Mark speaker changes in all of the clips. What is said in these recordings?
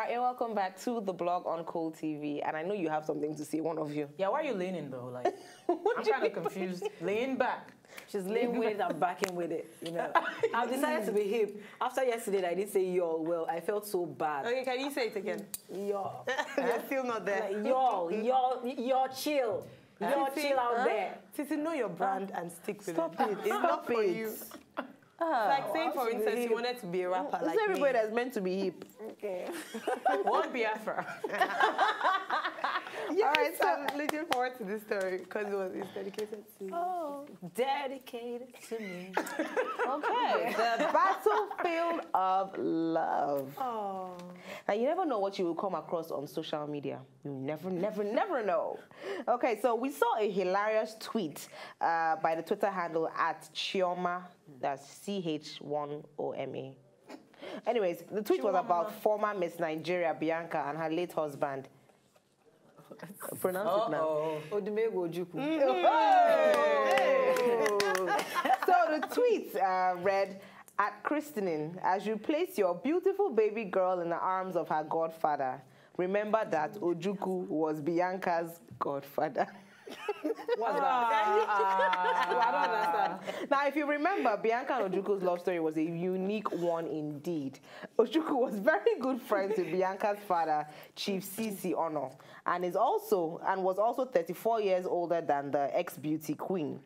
Speaker 1: Hi, and welcome back to the blog on Cool TV. And I know you have something to say, one of you.
Speaker 2: Yeah, why are you leaning though? Like, I'm kind of confused. Lean back.
Speaker 3: She's laying with it and backing with it, you know. I've decided to be hip. After yesterday, I did say y'all. Well, I felt so bad.
Speaker 4: Okay, can you say it again?
Speaker 3: Y'all.
Speaker 4: You're still not there.
Speaker 3: Like, y'all chill. Y'all chill out there.
Speaker 4: Titi, know your brand and stick with
Speaker 1: Stop
Speaker 4: it.
Speaker 1: it.
Speaker 4: It's not for you. Like saying, for instance, you wanted to be a rapper like me.
Speaker 1: Everybody that's meant to be hip.
Speaker 3: Okay.
Speaker 2: One Biafra.
Speaker 4: Yes, all right, so I'm looking forward to this story because it's dedicated to you.
Speaker 3: Oh, dedicated to me.
Speaker 1: Okay, the battlefield of love.
Speaker 4: Oh.
Speaker 1: Now, you never know what you will come across on social media. You never know. Okay, so we saw a hilarious tweet by the Twitter handle @Chioma, that's CH1OMA. Anyways, the tweet was about former Miss Nigeria, Bianca, and her late husband. Pronounce it now.
Speaker 3: Odumegwu Ojukwu.
Speaker 1: So the tweet read, "At christening, as you place your beautiful baby girl in the arms of her godfather, remember that Ojukwu was Bianca's godfather."
Speaker 3: What's that? I don't understand.
Speaker 1: Now, if you remember, Bianca and Ojukwu's love story was a unique one indeed. Ojukwu was very good friends with Bianca's father, Chief Sisi Ono, and was also 34 years older than the ex-beauty queen.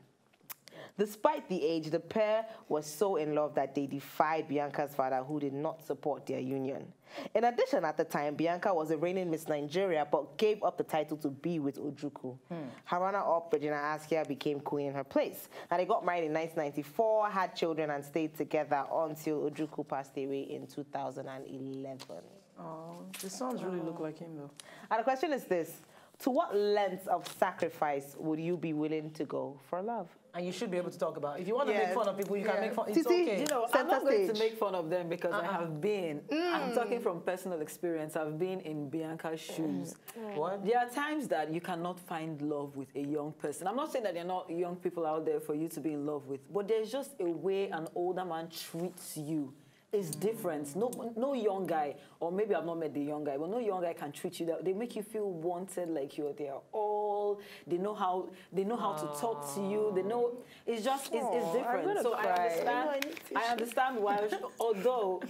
Speaker 1: Despite the age, the pair was so in love that they defied Bianca's father, who did not support their union. In addition, at the time, Bianca was a reigning Miss Nigeria, but gave up the title to be with Ojukwu. Her runner-up, Regina Askia, became queen in her place. Now, they got married in 1994, had children, and stayed together until Ojukwu passed away in 2011.
Speaker 2: Oh, the sons really look like him though.
Speaker 1: And the question is this: to what length of sacrifice would you be willing to go for love?
Speaker 2: And you should be able to talk about it. If you want to
Speaker 4: Yes.
Speaker 2: make fun of people, you can make fun. It's
Speaker 1: Titi,
Speaker 2: okay.
Speaker 3: You know, I'm
Speaker 1: Center
Speaker 3: not going to
Speaker 1: stage.
Speaker 3: make fun of them because I have been. I'm talking from personal experience. I've been in Bianca's shoes.
Speaker 2: What?
Speaker 3: There are times that you cannot find love with a young person. I'm not saying that there are not young people out there for you to be in love with, but there's just a way an older man treats you. It's different. No young guy, or maybe I've not met the young guy, but no young guy can treat you that. They make you feel wanted, like you're their all. They know how to talk to you. They know it's different. So I understand why. Although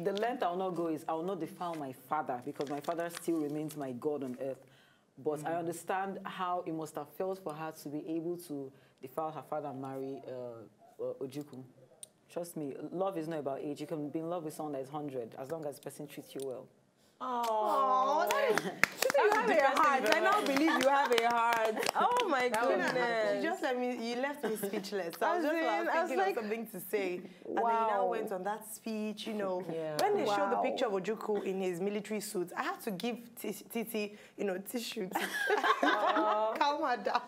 Speaker 3: the length I will not go is I will not defile my father because my father still remains my God on earth. But I understand how it must have felt for her to be able to defile her father and marry Ojukwu. Trust me, love is not about age. You can be in love with someone that is 100 as long as the person treats you well.
Speaker 4: Oh, you have a heart. I now believe you have a heart. Oh my goodness! You left me speechless. So I was thinking of something to say, and then you now went on that speech. You know, when they showed the picture of Ojukwu in his military suit, I had to give Titi, tissue to calm her down.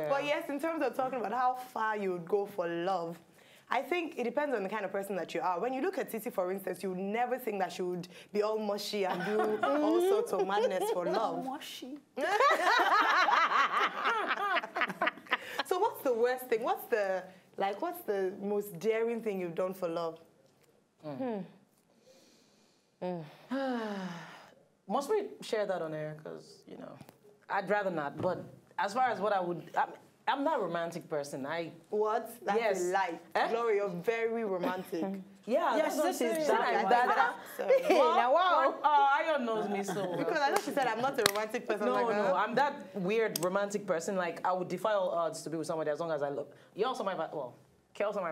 Speaker 4: But yes, in terms of talking about how far you would go for love, I think it depends on the kind of person that you are. When you look at Titi, for instance, you would never think that she would be all mushy and do all sorts of madness for love.
Speaker 3: Mushy.
Speaker 4: So what's the worst thing? What's the most daring thing you've done for love?
Speaker 2: Must we share that on air? Because, I'd rather not. But as far as what I would... I'm not a romantic person.
Speaker 4: What? That's a lie. Glory, you're very romantic.
Speaker 3: Yes, this is that.
Speaker 2: Wow. Ayon knows me so.
Speaker 4: Because I know she said I'm not a romantic person.
Speaker 2: No, I'm that weird romantic person. Like, I would defy all odds to be with somebody as long as I love. You're also my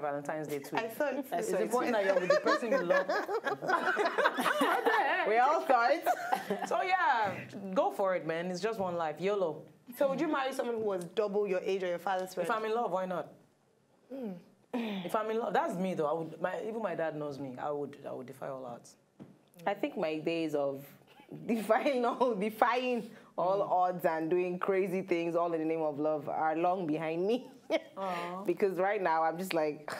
Speaker 2: Valentine's Day too.
Speaker 4: I saw it.
Speaker 2: It's important that you're with the person you love.
Speaker 1: We all saw it.
Speaker 2: So yeah, go for it, man. It's just one life. YOLO.
Speaker 4: So would you marry someone who was double your age or your father's friend?
Speaker 2: If I'm in love, why not? If I'm in love, that's me though. Even my dad knows me. I would defy all odds.
Speaker 1: I think my days of defying all odds and doing crazy things all in the name of love are long behind me. Because right now I'm just like,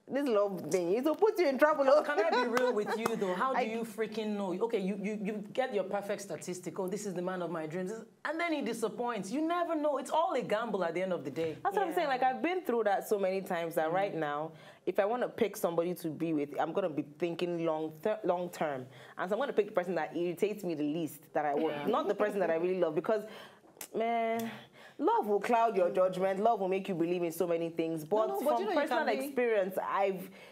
Speaker 1: this love thing, it'll put you in trouble.
Speaker 2: Can I be real with you though? How do you freaking know? Okay, you get your perfect statistic. Oh, this is the man of my dreams, and then he disappoints. You never know. It's all a gamble at the end of the day.
Speaker 1: That's what I'm saying. Like, I've been through that so many times that right now, if I want to pick somebody to be with, I'm gonna be thinking long term, and so I'm gonna pick the person that irritates me the least, that I want, not the person that I really love, because, man. Love will cloud your judgment. Love will make you believe in so many things. But from personal experience,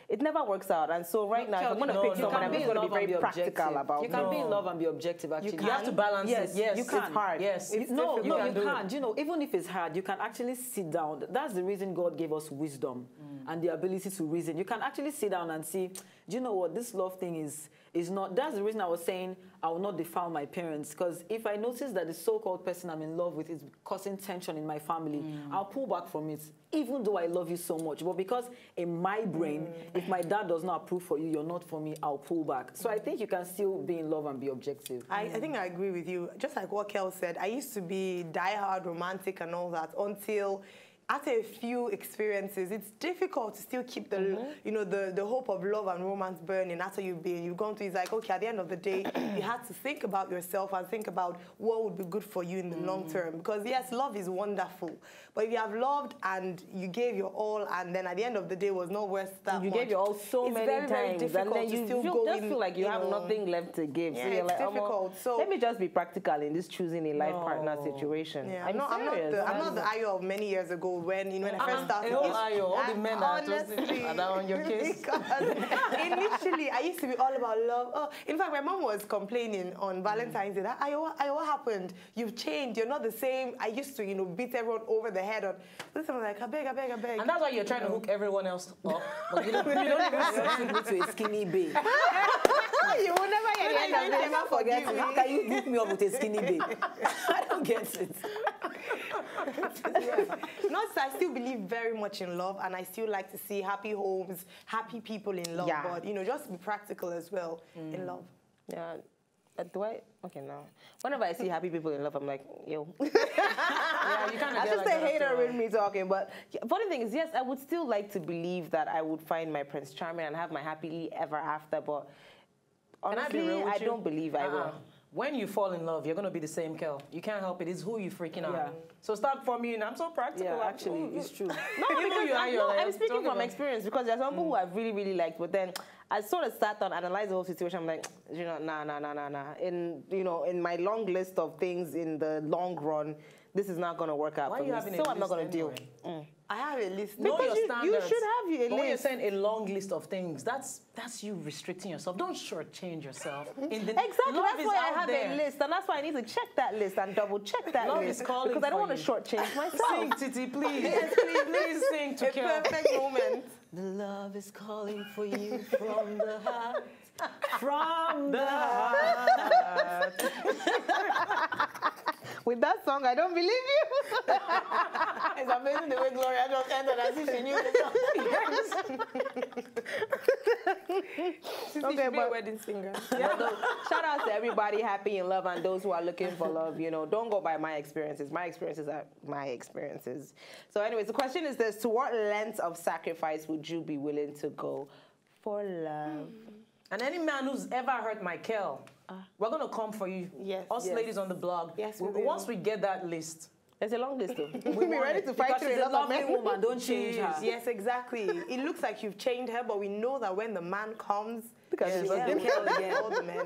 Speaker 1: it never works out. And so right now, if I'm going to pick someone, I'm just going to be very practical about it.
Speaker 3: You can be in love and be objective, actually.
Speaker 2: You have to balance it. Yes,
Speaker 3: you can.
Speaker 2: It's hard.
Speaker 3: Yes. You can't. You know, even if it's hard, you can actually sit down. That's the reason God gave us wisdom and the ability to reason. You can actually sit down and see, do you know what, this love thing is not, that's the reason I was saying I will not defile my parents, because if I notice that the so-called person I'm in love with is causing tension in my family, I'll pull back from it, even though I love you so much. But because in my brain, if my dad does not approve for you, you're not for me, I'll pull back. So I think you can still be in love and be objective.
Speaker 4: I think I agree with you. Just like what Kel said, I used to be diehard romantic and all that until after a few experiences, it's difficult to still keep the, you know, the hope of love and romance burning after you've gone through. It's like, okay, at the end of the day, you had to think about yourself and think about what would be good for you in the long term. Because yes, love is wonderful, but if you have loved and you gave your all, and then at the end of the day was not worth that much.
Speaker 1: You gave your all so many times,
Speaker 4: very difficult
Speaker 1: and then you just feel like you have nothing left to give.
Speaker 4: Yeah,
Speaker 1: so you're
Speaker 4: it's
Speaker 1: like,
Speaker 4: difficult. So
Speaker 1: let me just be practical in this choosing a life partner situation.
Speaker 4: Yeah, I'm not the Ayo of many years ago when, you know, when I first started.
Speaker 2: All the men are on your case.
Speaker 4: Initially, I used to be all about love. Oh, in fact, my mom was complaining on Valentine's Day that, Ayo, what happened? You've changed. You're not the same. I used to, you know, beat everyone over the head on. This time I was like, I beg.
Speaker 2: And that's why you're trying to hook everyone else up. But you don't
Speaker 3: even to a skinny babe.
Speaker 1: You will never get the end of it.
Speaker 3: Never forget it. How can you hook me up with a skinny babe? I don't get it.
Speaker 4: Not that I still believe very much in love, and I still like to see happy homes, happy people in love. Yeah. But, you know, just be practical as well in love.
Speaker 1: Yeah. Okay, now. Whenever I see happy people in love, I'm like, yo.
Speaker 2: Yeah, you kind of
Speaker 1: That's just a hater with me talking. But funny thing is, yes, I would still like to believe that I would find my Prince Charming and have my happily ever after. But honestly, I don't believe I will.
Speaker 2: When you fall in love, you're going to be the same Kel. You can't help it. It's who you freaking are. Yeah. So start from you. I'm so practical.
Speaker 3: Yeah, actually, it's true.
Speaker 1: I'm speaking from experience, because there's some people who I've really, really liked, but then I sort of sat down and analyzed the whole situation. I'm like, you know, nah. In my long list of things in the long run, this is not going to work out for me. So I'm not going to deal.
Speaker 4: I have a list.
Speaker 1: Because you should have a list.
Speaker 2: When you're saying a long list of things, that's you restricting yourself. Don't shortchange yourself.
Speaker 1: Exactly. That's why I have a list, and that's why I need to check that list and double check that list.
Speaker 2: Love is calling
Speaker 1: because I don't want to shortchange myself.
Speaker 2: Sing, Titi, please. Yes, please sing to Kel.
Speaker 4: Perfect moment.
Speaker 3: The love is calling for you from the heart. From the heart.
Speaker 1: With that song, I don't believe you.
Speaker 3: It's amazing the way Gloria just ended as if she knew the
Speaker 4: Okay, but wedding singer.
Speaker 1: Yeah, shout out to everybody happy in love and those who are looking for love. You know, don't go by my experiences. My experiences are my experiences. So anyways, the question is this: to what lengths of sacrifice would you be willing to go for love?
Speaker 2: And any man who's ever hurt my Kel, we're going to come for you.
Speaker 4: Yes.
Speaker 2: Us ladies on the blog.
Speaker 4: Yes,
Speaker 2: once we get that list.
Speaker 1: There's a long list, though. We'll be ready to fight through a lot of men.
Speaker 3: Woman, don't change her.
Speaker 4: Yes, exactly. It looks like you've changed her, but we know that when the man comes,
Speaker 1: because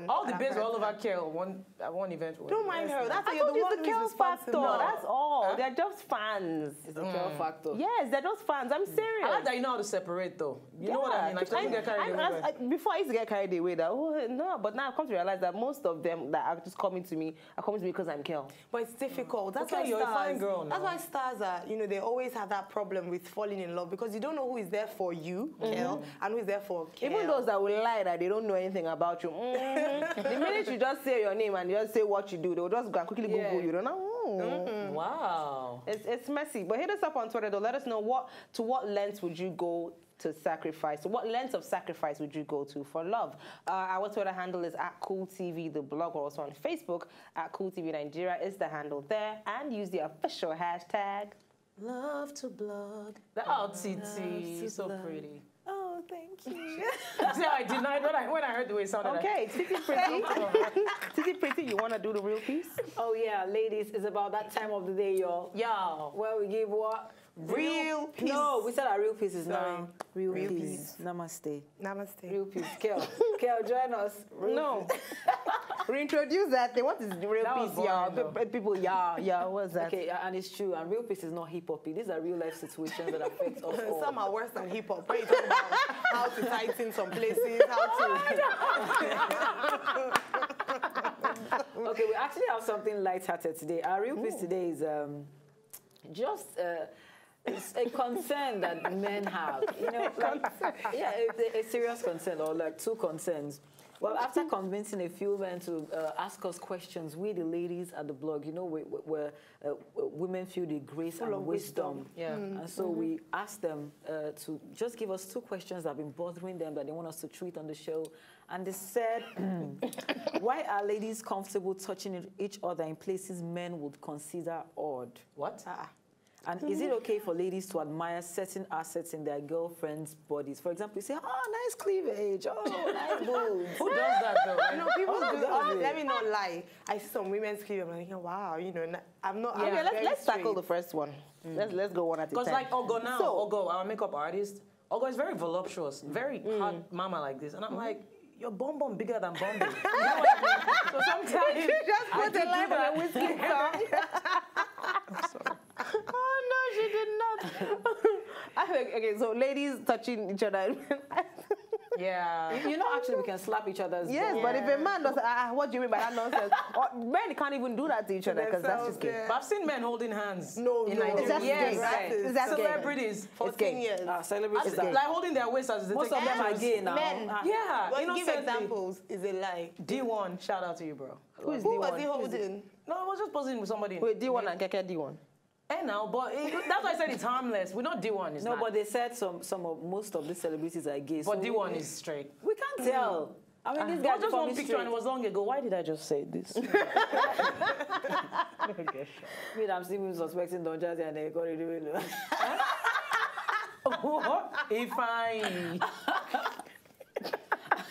Speaker 2: all the babes were all over Kel at one event.
Speaker 4: Don't mind her. That's why you're the one who's
Speaker 1: Kel factor.
Speaker 4: No.
Speaker 1: That's all. They're just fans.
Speaker 3: It's the Kel factor.
Speaker 1: Yes, they're just fans. I'm serious.
Speaker 2: I like that you know how to separate, though. You know what I mean? Like, don't get carried away.
Speaker 1: Before I used to get carried away, but now I've come to realize that most of them that are just coming to me are coming to me because I'm Kel.
Speaker 4: But it's difficult. That's
Speaker 2: why you're a fine girl now.
Speaker 4: That's why stars are, you know, they always have that problem with falling in love, because you don't know who is there for you, Kel, and who is there for Kel.
Speaker 1: Even those that will lie that they don't know anything about you. The minute you just say your name and you just say what you do, they'll just go and quickly Google you. Don't know.
Speaker 2: Wow.
Speaker 1: It's messy. But hit us up on Twitter, though. Let us know to what lengths would you go to sacrifice. So what lengths of sacrifice would you go to for love? Our Twitter handle is @CoolTV, the blog. We're also on Facebook @CoolTV Nigeria is the handle there. And use the official hashtag
Speaker 2: Love to Blood. The Titi, so pretty.
Speaker 3: Oh,
Speaker 4: Oh, thank you.
Speaker 2: So I denied when I heard the way it sounded.
Speaker 1: Okay, Titi Pretty. Titi Pretty, you want to do the real piece?
Speaker 3: Oh, yeah, ladies, it's about that time of the day, y'all.
Speaker 2: Yo.
Speaker 3: Where we give what?
Speaker 4: Real peace.
Speaker 3: No, we said our real peace is now.
Speaker 4: Real
Speaker 3: Real
Speaker 4: peace.
Speaker 3: peace. Namaste.
Speaker 4: Namaste.
Speaker 3: Real peace. Kel, join us.
Speaker 1: No. Reintroduce that thing. What is the real
Speaker 3: That was
Speaker 1: peace, y'all?
Speaker 3: boring,
Speaker 1: People, yeah, what's that?
Speaker 3: Okay, and it's true. And real peace is not hip-hop. These are real-life situations that affect us all.
Speaker 4: Some are worse than hip hop. When you talk about how to tighten some places, how to.
Speaker 3: Okay, we actually have something light-hearted today. Our real piece today is just it's a concern that men have. You know, like, yeah, a serious concern, or like two concerns. Well, after convincing a few men to ask us questions, we, the ladies at the blog, you know, where women feel the grace and wisdom.
Speaker 2: Yeah.
Speaker 3: And so we asked them to just give us two questions that have been bothering them that they want us to treat on the show. And they said, why are ladies comfortable touching each other in places men would consider odd?
Speaker 2: What?
Speaker 3: And is it okay for ladies to admire certain assets in their girlfriends' bodies? For example, you say, oh, nice cleavage, oh, nice boobs.
Speaker 2: Who does that though?
Speaker 4: You know, people do. Let me not lie. I see some women's cleavage. I'm like, wow, you know, I'm not.
Speaker 1: Okay, let's tackle the first one. Let's go one at a time.
Speaker 2: Because like Ogo now, Ogo, our makeup artist, Ogo is very voluptuous, very hot mama like this. And I'm like, your bum bigger than Bombay. You know what I mean? So sometimes
Speaker 1: She just put a line on a whiskey song.
Speaker 2: I'm sorry.
Speaker 1: Oh, no, she did not. I think, okay, so ladies touching each other.
Speaker 2: Yeah.
Speaker 3: You know, actually, we can slap each other's
Speaker 1: Yes,
Speaker 3: bum.
Speaker 1: but if a man does, what do you mean by that nonsense? Or men can't even do that to each other because that's just gay.
Speaker 2: But I've seen men holding hands
Speaker 4: No,
Speaker 2: in
Speaker 4: no.
Speaker 2: Nigeria.
Speaker 1: That's
Speaker 2: Yes,
Speaker 1: gay.
Speaker 2: right.
Speaker 1: Is that gay?
Speaker 2: Celebrities.
Speaker 4: 14 years.
Speaker 3: Celebrities
Speaker 2: Like holding their waist as they
Speaker 3: Most
Speaker 2: take
Speaker 3: of them are
Speaker 2: pictures.
Speaker 3: gay now.
Speaker 4: Men.
Speaker 2: Yeah,
Speaker 4: Well, give
Speaker 2: innocently.
Speaker 4: examples. Is a lie.
Speaker 2: D1, shout out to you, bro.
Speaker 1: Who is
Speaker 4: Who
Speaker 1: D1?
Speaker 4: was he holding?
Speaker 2: No, I was just posing with somebody.
Speaker 1: Wait, D1 and Keke D1.
Speaker 2: Hey now, but that's why I said it's harmless. We're not D1, it's
Speaker 3: No,
Speaker 2: not.
Speaker 3: but they said most of these celebrities are gay.
Speaker 2: But
Speaker 3: so
Speaker 2: D1 is straight.
Speaker 3: we can't tell. I mean, this
Speaker 2: I
Speaker 3: guy
Speaker 2: just one picture and it was long ago. Why did I just say this?
Speaker 3: Wait, I'm still suspecting Don Jazzy and they got it really.
Speaker 2: What? If I...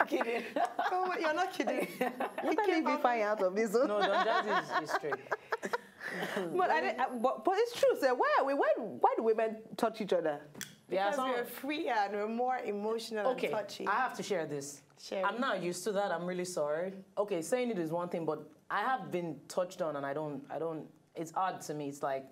Speaker 3: Kidding.
Speaker 4: Oh, you're not kidding.
Speaker 1: You can't leave me fine out of this one.
Speaker 2: No, Don Jazzy is straight.
Speaker 1: But it's true, sir. Why do women touch each other?
Speaker 2: Yeah,
Speaker 4: Because we're freer and we're more emotional
Speaker 2: okay,
Speaker 4: and touchy.
Speaker 2: I have to share this.
Speaker 4: Share
Speaker 2: I'm
Speaker 4: it.
Speaker 2: not used to that. I'm really sorry. Okay, saying it is one thing, but I have been touched on and I don't, it's odd to me. It's like,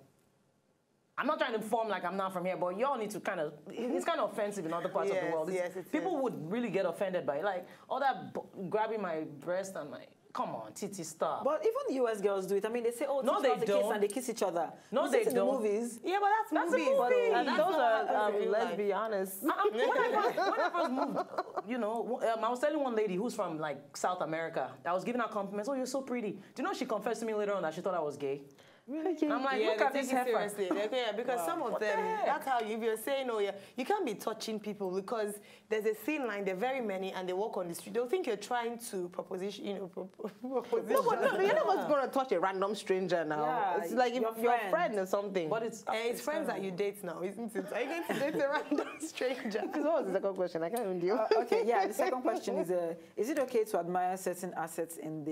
Speaker 2: I'm not trying to form like I'm not from here, but y'all need to kind of, it's kind of offensive in other parts of the world.
Speaker 4: Yes, it
Speaker 2: People
Speaker 4: is.
Speaker 2: would really get offended by it. Like, all that grabbing my breast and my, come on, Titi, stop.
Speaker 3: But even US girls do it. I mean, they say, oh,
Speaker 2: No,
Speaker 3: teach us
Speaker 2: they
Speaker 3: the kiss
Speaker 2: don't.
Speaker 3: and they kiss each other.
Speaker 2: No,
Speaker 3: You see
Speaker 2: they
Speaker 3: it in
Speaker 2: don't.
Speaker 3: the movies.
Speaker 4: Yeah, but that's
Speaker 2: a
Speaker 4: movies.
Speaker 2: movie.
Speaker 1: But
Speaker 2: That's
Speaker 1: those
Speaker 2: not
Speaker 1: are,
Speaker 4: real
Speaker 1: let's
Speaker 4: life.
Speaker 1: be honest.
Speaker 2: when I first moved, you know, I was telling one lady who's from like South America, I was giving her compliments. Oh, you're so pretty. Do you know she confessed to me later on that she thought I was gay?
Speaker 1: Really?
Speaker 2: I'm like,
Speaker 4: Yeah,
Speaker 2: look
Speaker 4: they
Speaker 2: at
Speaker 4: take
Speaker 2: this
Speaker 4: it
Speaker 2: heifer.
Speaker 4: seriously. Yeah, because some of
Speaker 2: What the
Speaker 4: them,
Speaker 2: heck?
Speaker 4: that's how if you're saying, oh yeah, you can't be touching people because there's a thin line. There are very many, and they walk on the street. They'll think you're trying to proposition, proposition.
Speaker 1: No, but no, you're not going to touch a random stranger now.
Speaker 3: Yeah,
Speaker 1: it's like if
Speaker 3: your
Speaker 1: your
Speaker 3: friend.
Speaker 1: friend or something.
Speaker 2: But it's
Speaker 4: It's friends that you date now, isn't it? Are you going to date a random stranger?
Speaker 1: What was the second question? I can't even deal.
Speaker 3: Okay, yeah. The second question is it okay to admire certain assets in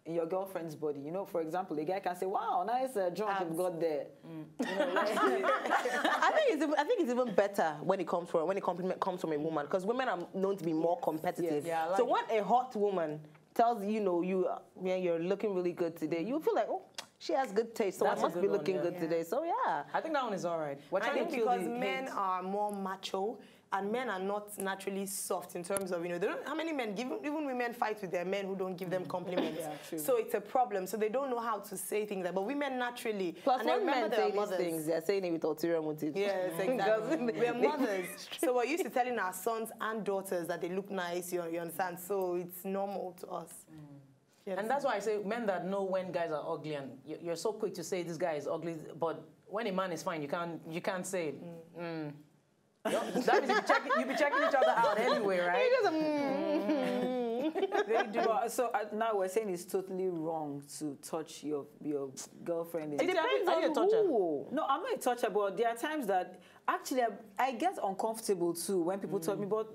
Speaker 3: your girlfriend's body? You know, for example, a guy can say, "Wow, nice joint you've got there." You know, like,
Speaker 1: I think it's even better when it comes from comes from a woman because women are known to be more competitive.
Speaker 2: Yes. Yeah, I like
Speaker 1: so when a hot woman tells you're looking really good today, you feel like, oh, she has good taste, so
Speaker 2: That's
Speaker 1: I
Speaker 2: a
Speaker 1: must
Speaker 2: good
Speaker 1: be
Speaker 2: one,
Speaker 1: looking
Speaker 2: yeah.
Speaker 1: good today. So yeah.
Speaker 2: I think that one is all right. We're
Speaker 4: I
Speaker 2: trying
Speaker 4: think
Speaker 2: to kill
Speaker 4: because
Speaker 2: the
Speaker 4: men
Speaker 2: hate.
Speaker 4: are more macho and men are not naturally soft in terms of, they don't, how many men, even women fight with their men who don't give them compliments.
Speaker 3: Yeah, true.
Speaker 4: So it's a problem. So they don't know how to say things like, but women naturally.
Speaker 1: Plus,
Speaker 4: and I
Speaker 1: when men
Speaker 4: remember
Speaker 1: say
Speaker 4: there
Speaker 1: these
Speaker 4: are mothers.
Speaker 1: things, they're saying it with ulterior motives.
Speaker 4: Yes, exactly. We're mothers. So we're used to telling our sons and daughters that they look nice, you understand? So it's normal to us.
Speaker 2: And that's why I say men that know when guys are ugly, and you're so quick to say this guy is ugly, but when a man is fine, you can't say it. That means you be checking each other out anyway, right?
Speaker 3: they do. So now we're saying it's totally wrong to touch your girlfriend.
Speaker 1: It depends
Speaker 2: Are you a
Speaker 1: on
Speaker 2: toucher?
Speaker 1: who.
Speaker 3: No, I'm not a toucher, but there are times that Actually, I get uncomfortable too when people tell me, but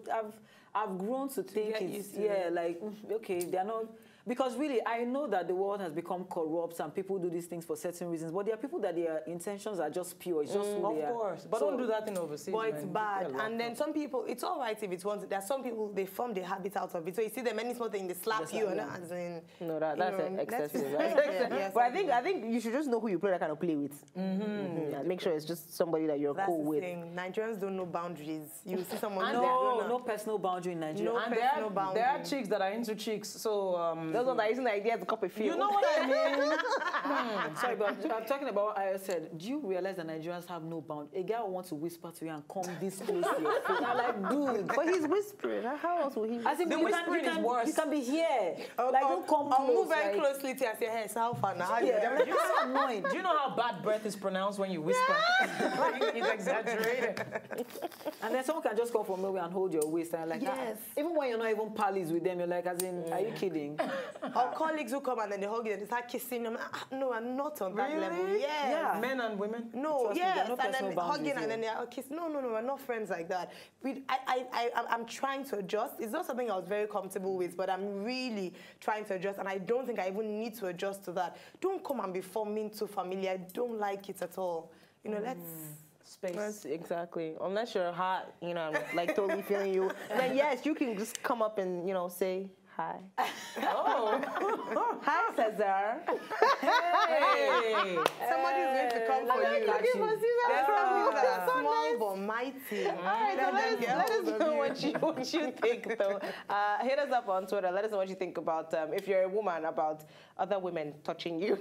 Speaker 3: I've grown to think it's, like, okay, they're not, because really, I know that the world has become corrupt and people do these things for certain reasons, but there are people that their intentions are just pure. It's just who they are.
Speaker 2: Of course, but don't do that thing overseas.
Speaker 4: But it's bad. And then some people, it's all right if it's once. There are some people, they form their habit out of it. So you see them, any small thing, they slap you, and as in,
Speaker 1: no, that's excessive.
Speaker 4: Right?
Speaker 1: But I think you should just know who you play that kind of play with. Yeah, make sure it's just somebody that you're cool with.
Speaker 4: Nigerians don't know boundaries. You see someone
Speaker 3: no personal boundary in Nigeria.
Speaker 4: No personal boundary.
Speaker 2: There are chicks that are into chicks, so
Speaker 1: those ones are using the idea to copy feel.
Speaker 2: you know what I mean?
Speaker 3: Sorry, but I'm talking about what I said. Do you realize that Nigerians have no boundary? A guy will want to whisper to you and come this close to your face. I'm like, dude.
Speaker 1: But he's whispering. How else will he?
Speaker 3: I think
Speaker 2: The whispering is worse.
Speaker 3: You can be here. Like, don't come close.
Speaker 4: I'll move very
Speaker 3: like,
Speaker 4: closely to you and say, hey, so how far now?
Speaker 3: Yeah, that's so annoying.
Speaker 2: Do you know how bad breath is pronounced when you whisper? It's exaggerated.
Speaker 3: And then someone can just come from nowhere and hold your waist and like,
Speaker 4: Yes.
Speaker 3: even when you're not even pals with them, you're like, as in, are you kidding?
Speaker 4: Our colleagues who come and then they hug you and they start kissing them. No, I'm not on that level.
Speaker 2: Really?
Speaker 4: Yes.
Speaker 3: Yeah.
Speaker 2: Men and women?
Speaker 4: No,
Speaker 3: Trust me, there
Speaker 4: yes,
Speaker 3: are no
Speaker 4: and then
Speaker 3: personal boundaries
Speaker 4: hugging
Speaker 3: here.
Speaker 4: and then they're kissing. No, we're not friends like that. I'm trying to adjust. It's not something I was very comfortable with, but I'm really trying to adjust, and I don't think I even need to adjust to that. Don't come and be forming too familiar. I don't like it at all. You know, let's...
Speaker 1: Space. Exactly. Unless you're hot, you know, like totally feeling you. Then yes, you can just come up and, you know, say hi.
Speaker 2: Oh.
Speaker 1: Hi, Cesar.
Speaker 2: Hey.
Speaker 4: Somebody's going to come for you.
Speaker 1: Looking for Cesar.
Speaker 4: There's some that are
Speaker 1: So
Speaker 4: small
Speaker 1: nice.
Speaker 4: but mighty.
Speaker 1: All right, so let us know what you think, though. Hit us up on Twitter. Let us know what you think about, if you're a woman, about other women touching you.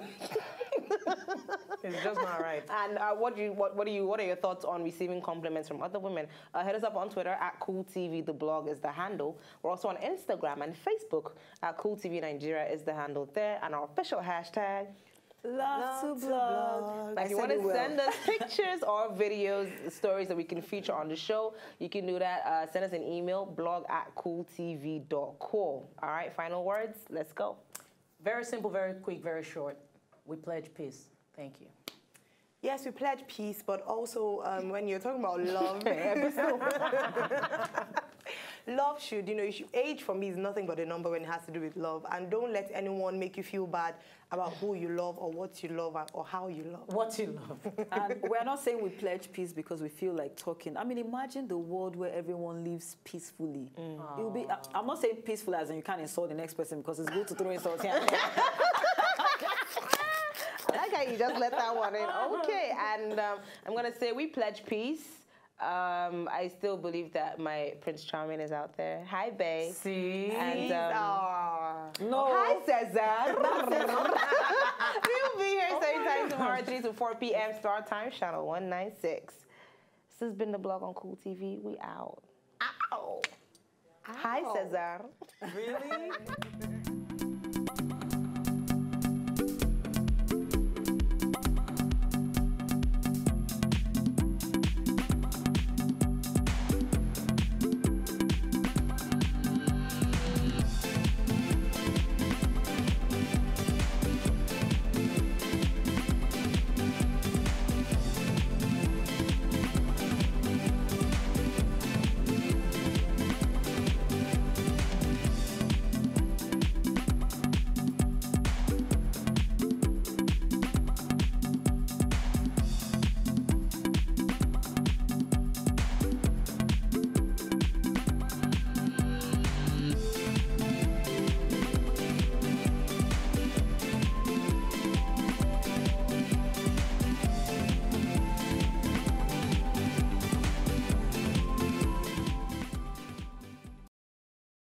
Speaker 2: It's just not right.
Speaker 1: And what are your thoughts on receiving compliments from other women? Hit us up on Twitter at CoolTV. The blog is the handle. We're also on Instagram and Facebook at CoolTV Nigeria is the handle there, and our official hashtag.
Speaker 3: Love to blog.
Speaker 1: If you want to send us pictures or videos, stories that we can feature on the show, you can do that. Send us an email, blog@cooltv.co. All right, final words. Let's go.
Speaker 2: Very simple, very quick, very short. We pledge peace. Thank you.
Speaker 4: Yes, we pledge peace, but also when you're talking about love, love should, age for me is nothing but a number when it has to do with love. And don't let anyone make you feel bad about who you love or what you love or how you love.
Speaker 2: What you love.
Speaker 3: And we're not saying we pledge peace because we feel like talking. I mean, imagine the world where everyone lives peacefully. It will be. I'm not saying peaceful as in you can't insult the next person because it's good to throw insults here.
Speaker 1: I like how you just let that one in. Okay, and I'm going to say we pledge peace. I still believe that my Prince Charming is out there. Hi, babe.
Speaker 2: See?
Speaker 1: And,
Speaker 3: No.
Speaker 1: Hi, Cesar. We'll be here same time tomorrow, 3 to 4 p.m. Star Time, channel 196. This has been the blog on Cool TV. We out. Ow. Hi, Cesar.
Speaker 2: Really?